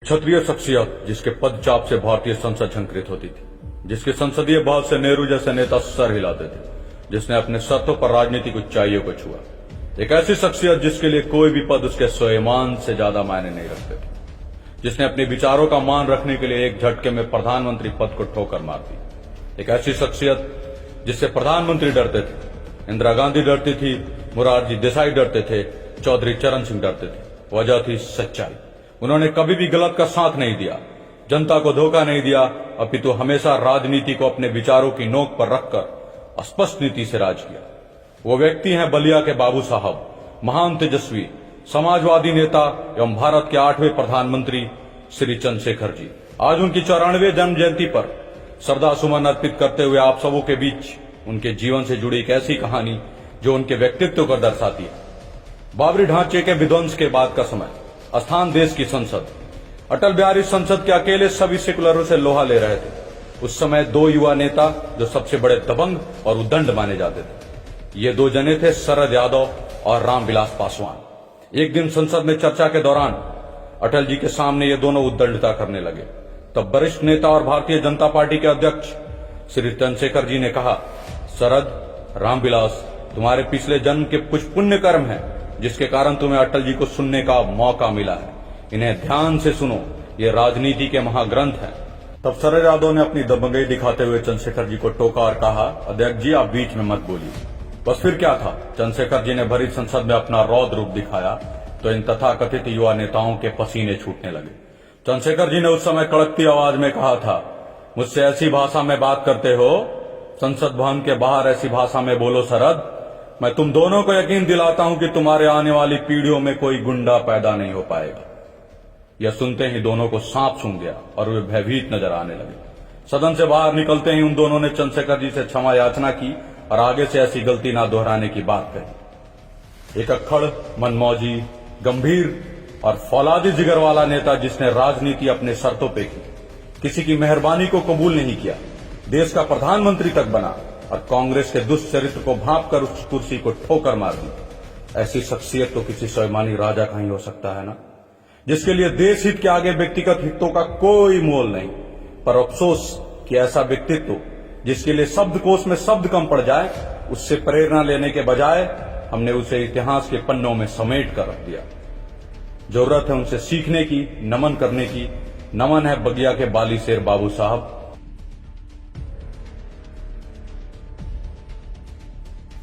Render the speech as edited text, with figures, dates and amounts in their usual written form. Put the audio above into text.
क्षत्रिय शख्सियत जिसके पदचाप से भारतीय संसद झंकृत होती थी, जिसके संसदीय भाव से नेहरू जैसे नेता सर हिलाते थे, जिसने अपने शर्तों पर राजनीतिक ऊंचाइयों को छुआ। एक ऐसी शख्सियत जिसके लिए कोई भी पद उसके स्वयं से ज्यादा मायने नहीं रखते थे, जिसने अपने विचारों का मान रखने के लिए एक झटके में प्रधानमंत्री पद को ठोकर मार दी। एक ऐसी शख्सियत जिससे प्रधानमंत्री डरते थे, इंदिरा गांधी डरती थी, मोरारजी देसाई डरते थे, चौधरी चरण सिंह डरते थे। वजह थी सच्चाई। उन्होंने कभी भी गलत का साथ नहीं दिया, जनता को धोखा नहीं दिया, अपितु हमेशा राजनीति को अपने विचारों की नोक पर रखकर स्पष्ट नीति से राज किया। वो व्यक्ति हैं बलिया के बाबू साहब, महान तेजस्वी समाजवादी नेता एवं भारत के 8वें प्रधानमंत्री श्री चंद्रशेखर जी। आज उनकी 94वें जन्म जयंती पर श्रद्धा सुमन अर्पित करते हुए आप सबों के बीच उनके जीवन से जुड़ी एक ऐसी कहानी जो उनके व्यक्तित्व को दर्शाती है। बाबरी ढांचे के विध्वंस के बाद का समय, स्थान देश की संसद। अटल बिहारी संसद के अकेले सभी सेकुलरों से लोहा ले रहे थे। उस समय दो युवा नेता जो सबसे बड़े दबंग और उद्दंड माने जाते थे, ये दो जने थे शरद यादव और रामविलास पासवान। एक दिन संसद में चर्चा के दौरान अटल जी के सामने ये दोनों उद्दंडता करने लगे। तब वरिष्ठ नेता और भारतीय जनता पार्टी के अध्यक्ष श्री चंद्रशेखर जी ने कहा, शरद, रामविलास, तुम्हारे पिछले जन्म के कुछ पुण्य कर्म हैं जिसके कारण तुम्हें अटल जी को सुनने का मौका मिला है। इन्हें ध्यान से सुनो, ये राजनीति के महाग्रंथ हैं। तब शरद यादव ने अपनी दबंगई दिखाते हुए चंद्रशेखर जी को टोका और कहा, अध्यक्ष जी, आप बीच में मत बोलिए। बस फिर क्या था, चंद्रशेखर जी ने भरी संसद में अपना रौद्र रूप दिखाया तो इन तथाकथित युवा नेताओं के पसीने छूटने लगे। चंद्रशेखर जी ने उस समय कड़कती आवाज में कहा था, मुझसे ऐसी भाषा में बात करते हो, संसद भवन के बाहर ऐसी भाषा में बोलो शरद। मैं तुम दोनों को यकीन दिलाता हूं कि तुम्हारे आने वाली पीढ़ियों में कोई गुंडा पैदा नहीं हो पाएगा। यह सुनते ही दोनों को सांप सूंघ गया और वे भयभीत नजर आने लगे। सदन से बाहर निकलते ही उन दोनों ने चंद्रशेखर जी से क्षमा याचना की और आगे से ऐसी गलती ना दोहराने की बात कही। एक अक्खड़, मनमौजी, गंभीर और फौलादी जिगर वाला नेता जिसने राजनीति अपने शर्तों पे की, किसी की मेहरबानी को कबूल नहीं किया, देश का प्रधानमंत्री तक बना और कांग्रेस के दुष्चरित्र को भांप कर उस कुर्सी को ठोकर मार दी। ऐसी शख्सियत तो किसी स्वाभिमानी राजा का ही हो सकता है ना, जिसके लिए देश हित के आगे व्यक्तिगत हितों का कोई मोल नहीं। पर अफसोस कि ऐसा व्यक्तित्व जिसके लिए शब्दकोश में शब्द कम पड़ जाए, उससे प्रेरणा लेने के बजाय हमने उसे इतिहास के पन्नों में समेट कर रख दिया। जरूरत है उनसे सीखने की, नमन करने की। नमन है बगिया के बाली शेर बाबू साहब,